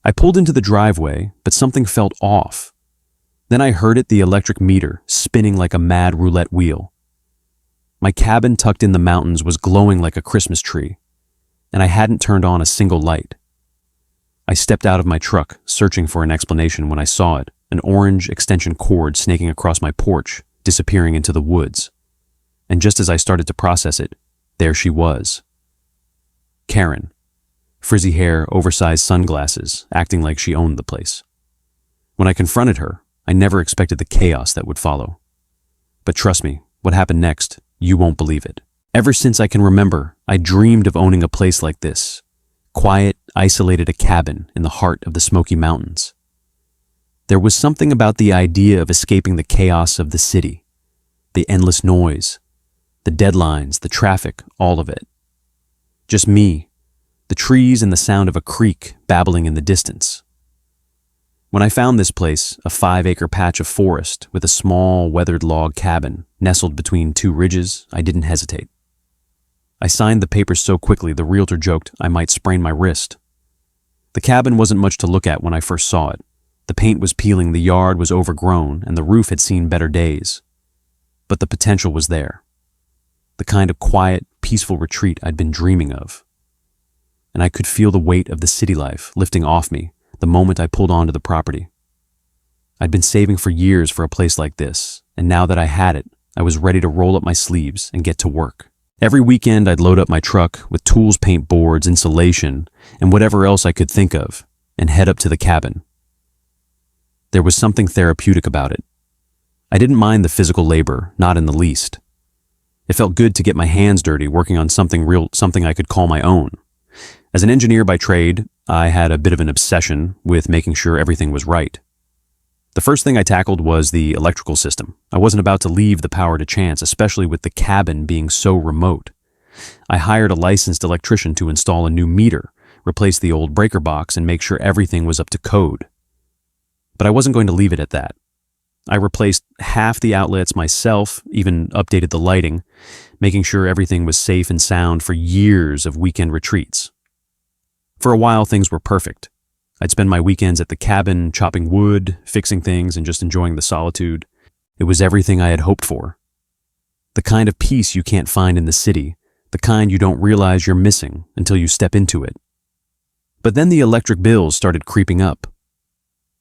I pulled into the driveway, but something felt off. Then I heard the electric meter spinning like a mad roulette wheel. My cabin tucked in the mountains was glowing like a Christmas tree, and I hadn't turned on a single light. I stepped out of my truck, searching for an explanation when I saw it, an orange extension cord snaking across my porch, disappearing into the woods. And just as I started to process it, there she was. Karen. Frizzy hair, oversized sunglasses, acting like she owned the place. When I confronted her, I never expected the chaos that would follow. But trust me, what happened next, you won't believe it. Ever since I can remember, I dreamed of owning a place like this. Quiet, isolated a cabin in the heart of the Smoky Mountains. There was something about the idea of escaping the chaos of the city, the endless noise, the deadlines, the traffic, all of it. Just me, the trees and the sound of a creek babbling in the distance. When I found this place, a 5-acre patch of forest with a small, weathered log cabin nestled between 2 ridges, I didn't hesitate. I signed the papers so quickly the realtor joked I might sprain my wrist. The cabin wasn't much to look at when I first saw it. The paint was peeling, the yard was overgrown, and the roof had seen better days. But the potential was there. The kind of quiet, peaceful retreat I'd been dreaming of. And I could feel the weight of the city life lifting off me the moment I pulled onto the property. I'd been saving for years for a place like this, and now that I had it, I was ready to roll up my sleeves and get to work. Every weekend I'd load up my truck with tools, paint boards, insulation, and whatever else I could think of, and head up to the cabin. There was something therapeutic about it. I didn't mind the physical labor, not in the least. It felt good to get my hands dirty working on something I could call my own. As an engineer by trade, I had a bit of an obsession with making sure everything was right. The first thing I tackled was the electrical system. I wasn't about to leave the power to chance, especially with the cabin being so remote. I hired a licensed electrician to install a new meter, replace the old breaker box, and make sure everything was up to code. But I wasn't going to leave it at that. I replaced half the outlets myself, even updated the lighting, making sure everything was safe and sound for years of weekend retreats. For a while, things were perfect. I'd spend my weekends at the cabin, chopping wood, fixing things, and just enjoying the solitude. It was everything I had hoped for. The kind of peace you can't find in the city, the kind you don't realize you're missing until you step into it. But then the electric bills started creeping up.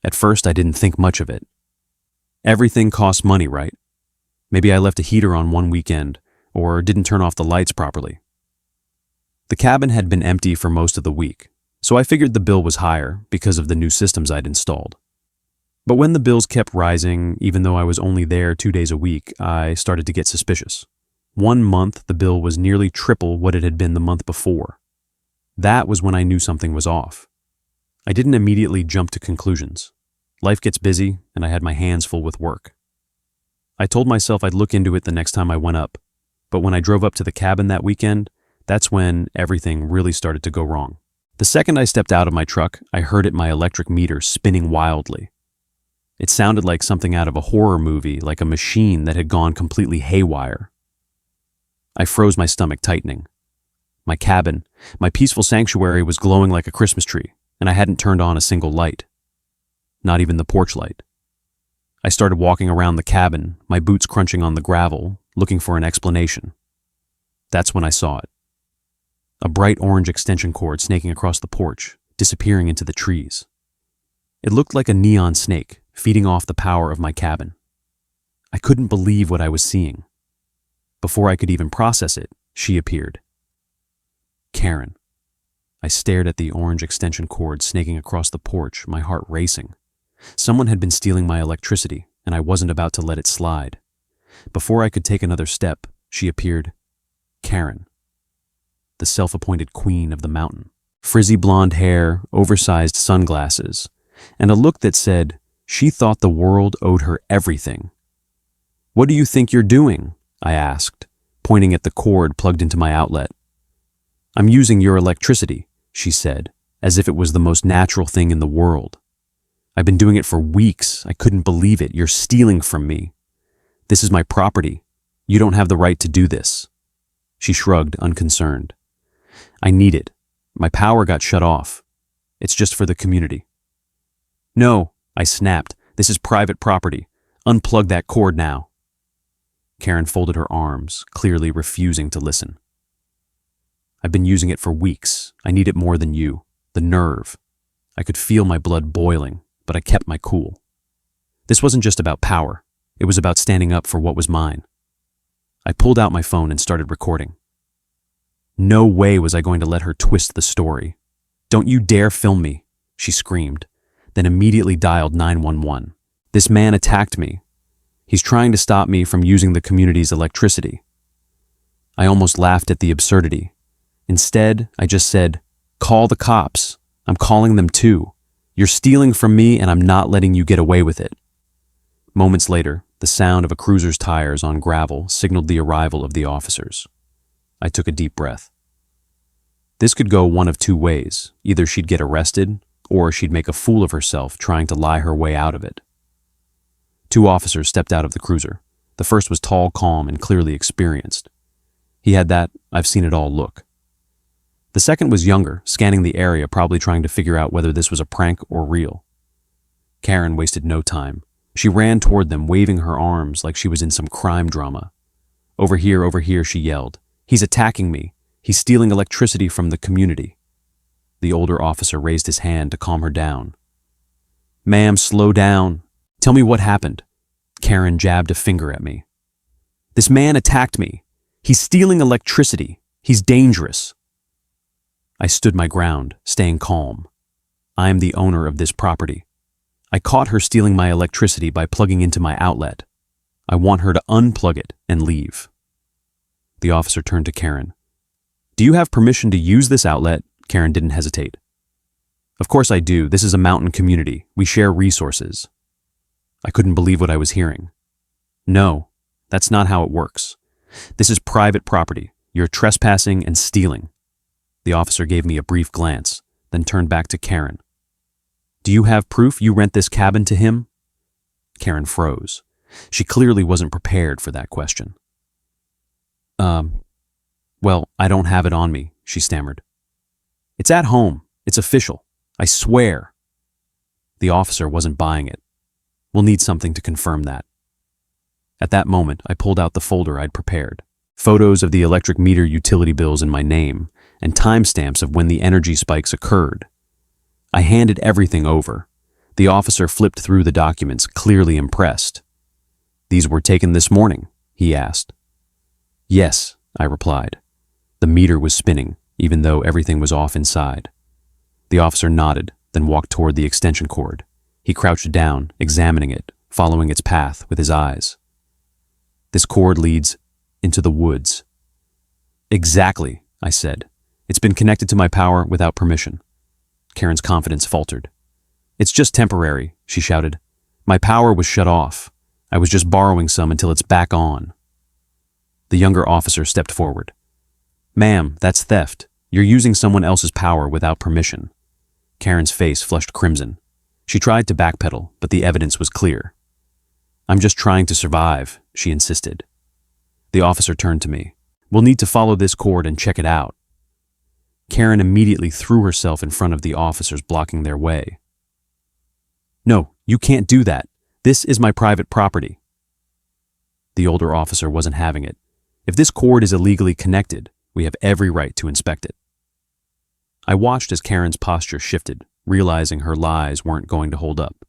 At first, I didn't think much of it. Everything costs money, right? Maybe I left a heater on one weekend, or didn't turn off the lights properly. The cabin had been empty for most of the week, so I figured the bill was higher because of the new systems I'd installed. But when the bills kept rising, even though I was only there 2 days a week, I started to get suspicious. 1 month, the bill was nearly triple what it had been the month before. That was when I knew something was off. I didn't immediately jump to conclusions. Life gets busy, and I had my hands full with work. I told myself I'd look into it the next time I went up, but when I drove up to the cabin that weekend, that's when everything really started to go wrong. The second I stepped out of my truck, I heard my electric meter spinning wildly. It sounded like something out of a horror movie, like a machine that had gone completely haywire. I froze, my stomach tightening. My cabin, my peaceful sanctuary, was glowing like a Christmas tree, and I hadn't turned on a single light. Not even the porch light. I started walking around the cabin, my boots crunching on the gravel, looking for an explanation. That's when I saw it. A bright orange extension cord snaking across the porch, disappearing into the trees. It looked like a neon snake, feeding off the power of my cabin. I couldn't believe what I was seeing. Before I could even process it, she appeared. Karen. I stared at the orange extension cord snaking across the porch, my heart racing. Someone had been stealing my electricity, and I wasn't about to let it slide. Before I could take another step, she appeared. Karen. The self-appointed queen of the mountain. Frizzy blonde hair, oversized sunglasses, and a look that said she thought the world owed her everything. What do you think you're doing? I asked, pointing at the cord plugged into my outlet. I'm using your electricity, she said, as if it was the most natural thing in the world. I've been doing it for weeks. I couldn't believe it. You're stealing from me. This is my property. You don't have the right to do this. She shrugged, unconcerned. I need it. My power got shut off. It's just for the community. No, I snapped. This is private property. Unplug that cord now. Karen folded her arms, clearly refusing to listen. I've been using it for weeks. I need it more than you. The nerve. I could feel my blood boiling, but I kept my cool. This wasn't just about power. It was about standing up for what was mine. I pulled out my phone and started recording. No way was I going to let her twist the story. Don't you dare film me, she screamed, then immediately dialed 911. This man attacked me. He's trying to stop me from using the community's electricity. I almost laughed at the absurdity. Instead, I just said, call the cops. I'm calling them too. You're stealing from me and I'm not letting you get away with it. Moments later, the sound of a cruiser's tires on gravel signaled the arrival of the officers. I took a deep breath. This could go one of two ways. Either she'd get arrested, or she'd make a fool of herself trying to lie her way out of it. Two officers stepped out of the cruiser. The first was tall, calm, and clearly experienced. He had that "I've seen it all" look. The second was younger, scanning the area, probably trying to figure out whether this was a prank or real. Karen wasted no time. She ran toward them, waving her arms like she was in some crime drama. Over here, she yelled. He's attacking me. He's stealing electricity from the community. The older officer raised his hand to calm her down. Ma'am, slow down. Tell me what happened. Karen jabbed a finger at me. This man attacked me. He's stealing electricity. He's dangerous. I stood my ground, staying calm. I am the owner of this property. I caught her stealing my electricity by plugging into my outlet. I want her to unplug it and leave. The officer turned to Karen. Do you have permission to use this outlet? Karen didn't hesitate. Of course I do. This is a mountain community. We share resources. I couldn't believe what I was hearing. No, that's not how it works. This is private property. You're trespassing and stealing. The officer gave me a brief glance, then turned back to Karen. Do you have proof you rent this cabin to him? Karen froze. She clearly wasn't prepared for that question. Well, I don't have it on me, she stammered. It's at home. It's official. I swear. The officer wasn't buying it. We'll need something to confirm that. At that moment, I pulled out the folder I'd prepared. Photos of the electric meter utility bills in my name, and timestamps of when the energy spikes occurred. I handed everything over. The officer flipped through the documents, clearly impressed. These were taken this morning, he asked. Yes, I replied. The meter was spinning, even though everything was off inside. The officer nodded, then walked toward the extension cord. He crouched down, examining it, following its path with his eyes. This cord leads into the woods. Exactly, I said. It's been connected to my power without permission. Karen's confidence faltered. It's just temporary, she shouted. My power was shut off. I was just borrowing some until it's back on. The younger officer stepped forward. Ma'am, that's theft. You're using someone else's power without permission. Karen's face flushed crimson. She tried to backpedal, but the evidence was clear. I'm just trying to survive, she insisted. The officer turned to me. We'll need to follow this cord and check it out. Karen immediately threw herself in front of the officers blocking their way. No, you can't do that. This is my private property. The older officer wasn't having it. If this cord is illegally connected, we have every right to inspect it. I watched as Karen's posture shifted, realizing her lies weren't going to hold up.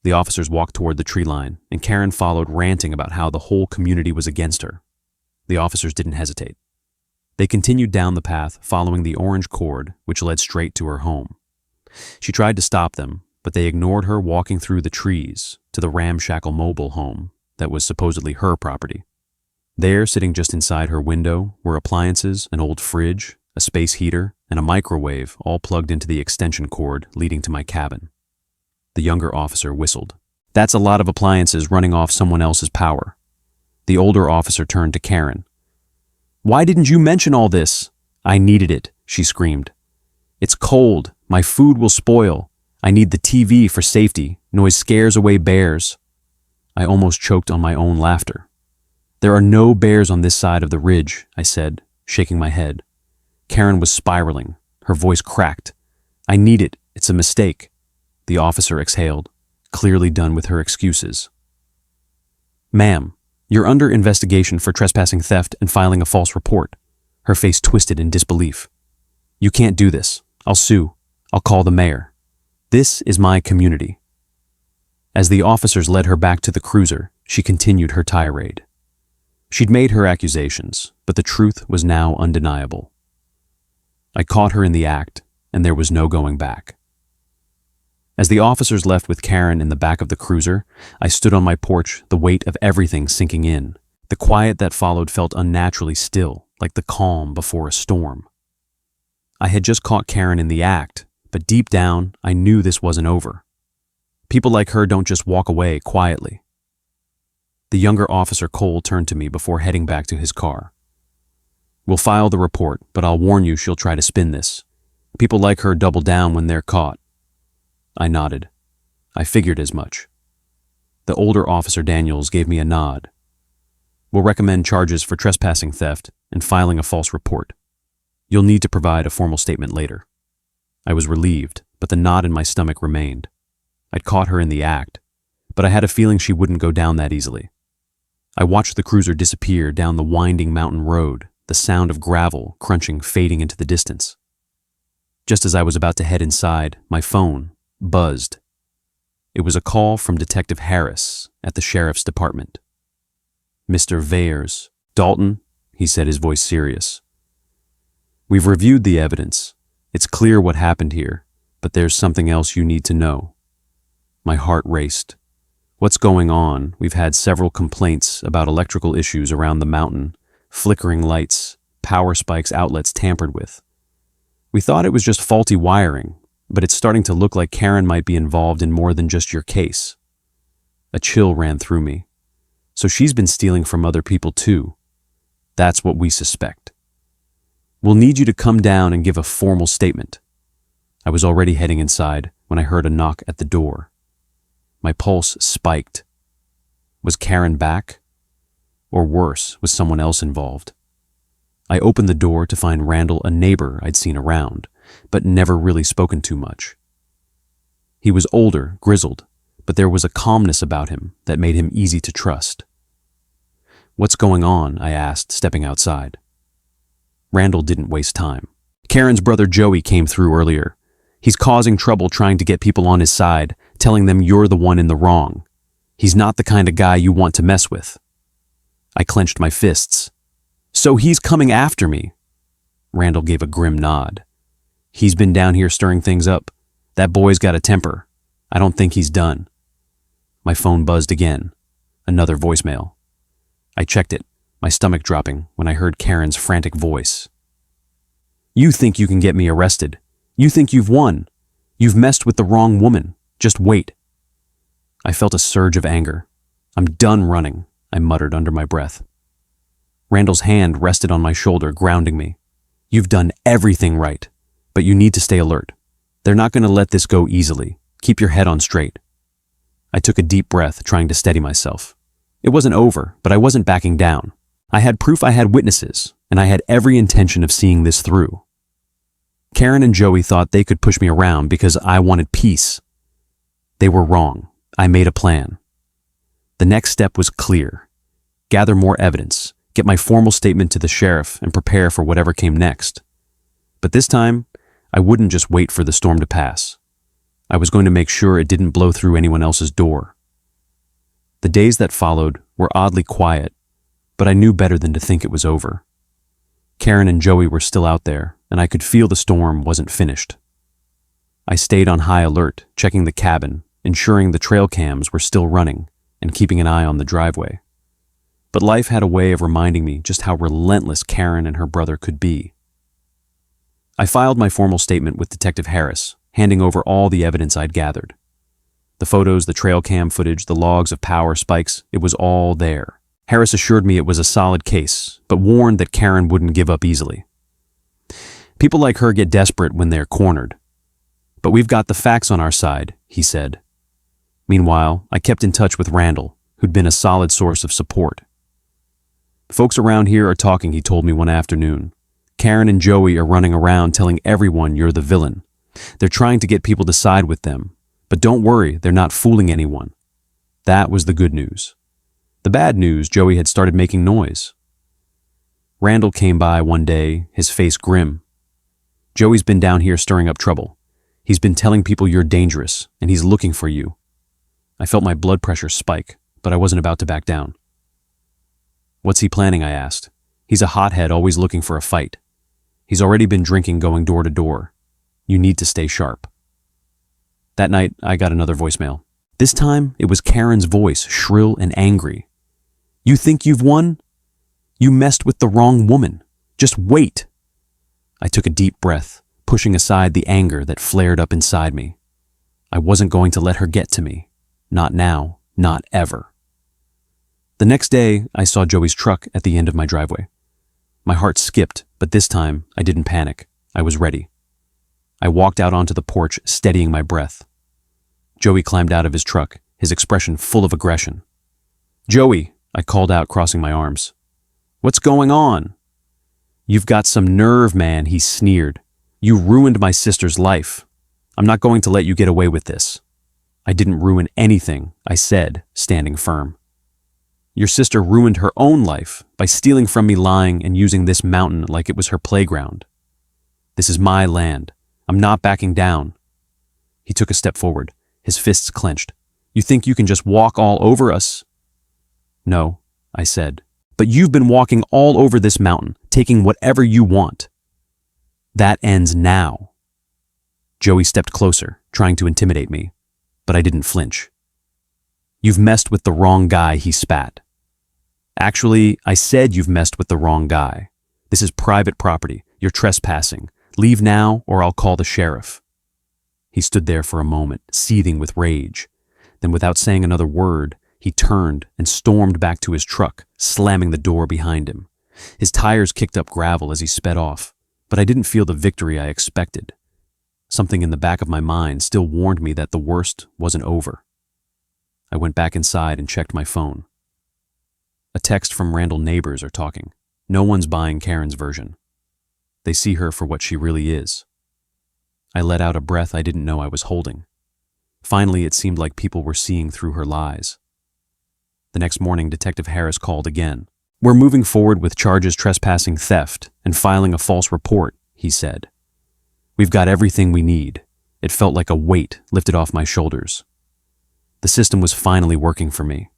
The officers walked toward the tree line, and Karen followed, ranting about how the whole community was against her. The officers didn't hesitate. They continued down the path, following the orange cord, which led straight to her home. She tried to stop them, but they ignored her, walking through the trees to the ramshackle mobile home that was supposedly her property. There, sitting just inside her window, were appliances, an old fridge, a space heater, and a microwave, all plugged into the extension cord leading to my cabin. The younger officer whistled. That's a lot of appliances running off someone else's power. The older officer turned to Karen. Why didn't you mention all this? I needed it, she screamed. It's cold. My food will spoil. I need the TV for safety. Noise scares away bears. I almost choked on my own laughter. There are no bears on this side of the ridge, I said, shaking my head. Karen was spiraling. Her voice cracked. I need it. It's a mistake. The officer exhaled, clearly done with her excuses. Ma'am, you're under investigation for trespassing, theft, and filing a false report. Her face twisted in disbelief. You can't do this. I'll sue. I'll call the mayor. This is my community. As the officers led her back to the cruiser, she continued her tirade. She'd made her accusations, but the truth was now undeniable. I caught her in the act, and there was no going back. As the officers left with Karen in the back of the cruiser, I stood on my porch, the weight of everything sinking in. The quiet that followed felt unnaturally still, like the calm before a storm. I had just caught Karen in the act, but deep down, I knew this wasn't over. People like her don't just walk away quietly. The younger officer Cole turned to me before heading back to his car. We'll file the report, but I'll warn you she'll try to spin this. People like her double down when they're caught. I nodded. I figured as much. The older officer Daniels gave me a nod. We'll recommend charges for trespassing, theft, and filing a false report. You'll need to provide a formal statement later. I was relieved, but the knot in my stomach remained. I'd caught her in the act, but I had a feeling she wouldn't go down that easily. I watched the cruiser disappear down the winding mountain road, the sound of gravel crunching fading into the distance. Just as I was about to head inside, my phone buzzed. It was a call from Detective Harris at the sheriff's department. Mr. Vayers. Dalton, he said, his voice serious. We've reviewed the evidence. It's clear what happened here, but there's something else you need to know. My heart raced. What's going on? We've had several complaints about electrical issues around the mountain, flickering lights, power spikes, outlets tampered with. We thought it was just faulty wiring, but it's starting to look like Karen might be involved in more than just your case. A chill ran through me. So she's been stealing from other people too. That's what we suspect. We'll need you to come down and give a formal statement. I was already heading inside when I heard a knock at the door. My pulse spiked. Was Karen back? Or worse, was someone else involved? I opened the door to find Randall, a neighbor I'd seen around, but never really spoken to much. He was older, grizzled, but there was a calmness about him that made him easy to trust. What's going on? I asked, stepping outside. Randall didn't waste time. Karen's brother Joey came through earlier. He's causing trouble trying to get people on his side, telling them you're the one in the wrong. He's not the kind of guy you want to mess with. I clenched my fists. So he's coming after me. Randall gave a grim nod. He's been down here stirring things up. That boy's got a temper. I don't think he's done. My phone buzzed again. Another voicemail. I checked it, my stomach dropping when I heard Karen's frantic voice. You think you can get me arrested. You think you've won. You've messed with the wrong woman. Just wait. I felt a surge of anger. I'm done running, I muttered under my breath. Randall's hand rested on my shoulder, grounding me. You've done everything right, but you need to stay alert. They're not going to let this go easily. Keep your head on straight. I took a deep breath, trying to steady myself. It wasn't over, but I wasn't backing down. I had proof, I had witnesses, and I had every intention of seeing this through. Karen and Joey thought they could push me around because I wanted peace. They were wrong. I made a plan. The next step was clear. Gather more evidence, get my formal statement to the sheriff, and prepare for whatever came next. But this time, I wouldn't just wait for the storm to pass. I was going to make sure it didn't blow through anyone else's door. The days that followed were oddly quiet, but I knew better than to think it was over. Karen and Joey were still out there, and I could feel the storm wasn't finished. I stayed on high alert, checking the cabin, ensuring the trail cams were still running, and keeping an eye on the driveway. But life had a way of reminding me just how relentless Karen and her brother could be. I filed my formal statement with Detective Harris, handing over all the evidence I'd gathered. The photos, the trail cam footage, the logs of power spikes, it was all there. Harris assured me it was a solid case, but warned that Karen wouldn't give up easily. People like her get desperate when they're cornered. But we've got the facts on our side, he said. Meanwhile, I kept in touch with Randall, who'd been a solid source of support. Folks around here are talking, he told me one afternoon. Karen and Joey are running around telling everyone you're the villain. They're trying to get people to side with them, but don't worry, they're not fooling anyone. That was the good news. The bad news, Joey had started making noise. Randall came by one day, his face grim. Joey's been down here stirring up trouble. He's been telling people you're dangerous, and he's looking for you. I felt my blood pressure spike, but I wasn't about to back down. What's he planning, I asked. He's a hothead always looking for a fight. He's already been drinking going door to door. You need to stay sharp. That night, I got another voicemail. This time, it was Karen's voice, shrill and angry. You think you've won? You messed with the wrong woman. Just wait. I took a deep breath, pushing aside the anger that flared up inside me. I wasn't going to let her get to me. Not now, not ever. The next day, I saw Joey's truck at the end of my driveway. My heart skipped, but this time, I didn't panic. I was ready. I walked out onto the porch, steadying my breath. Joey climbed out of his truck, his expression full of aggression. Joey, I called out, crossing my arms. What's going on? You've got some nerve, man, he sneered. You ruined my sister's life. I'm not going to let you get away with this. I didn't ruin anything, I said, standing firm. Your sister ruined her own life by stealing from me, lying, and using this mountain like it was her playground. This is my land. I'm not backing down. He took a step forward, his fists clenched. You think you can just walk all over us? No, I said, but you've been walking all over this mountain, taking whatever you want. That ends now. Joey stepped closer, trying to intimidate me, but I didn't flinch. You've messed with the wrong guy, he spat. Actually, I said you've messed with the wrong guy. This is private property. You're trespassing. Leave now or I'll call the sheriff. He stood there for a moment, seething with rage. Then without saying another word, he turned and stormed back to his truck, slamming the door behind him. His tires kicked up gravel as he sped off, but I didn't feel the victory I expected. Something in the back of my mind still warned me that the worst wasn't over. I went back inside and checked my phone. A text from Randall neighbors are talking. No one's buying Karen's version. They see her for what she really is. I let out a breath I didn't know I was holding. Finally, it seemed like people were seeing through her lies. The next morning, Detective Harris called again. We're moving forward with charges trespassing, theft, and filing a false report, he said. We've got everything we need. It felt like a weight lifted off my shoulders. The system was finally working for me.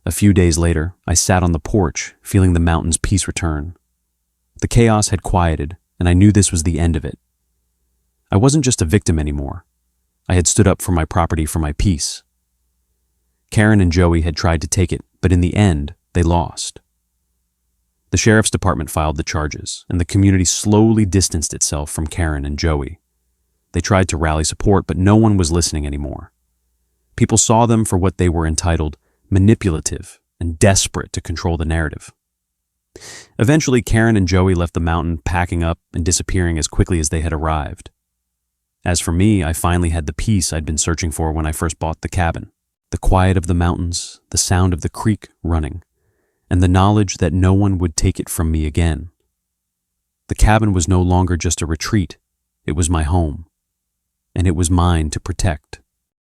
A few days later, I sat on the porch, feeling the mountain's peace return. The chaos had quieted, and I knew this was the end of it. I wasn't just a victim anymore. I had stood up for my property, for my peace. Karen and Joey had tried to take it, but in the end, they lost. The sheriff's department filed the charges, and the community slowly distanced itself from Karen and Joey. They tried to rally support, but no one was listening anymore. People saw them for what they were, entitled manipulative and desperate to control the narrative. Eventually, Karen and Joey left the mountain, packing up and disappearing as quickly as they had arrived. As for me, I finally had the peace I'd been searching for when I first bought the cabin. The quiet of the mountains, the sound of the creek running, and the knowledge that no one would take it from me again. The cabin was no longer just a retreat. It was my home, and it was mine to protect.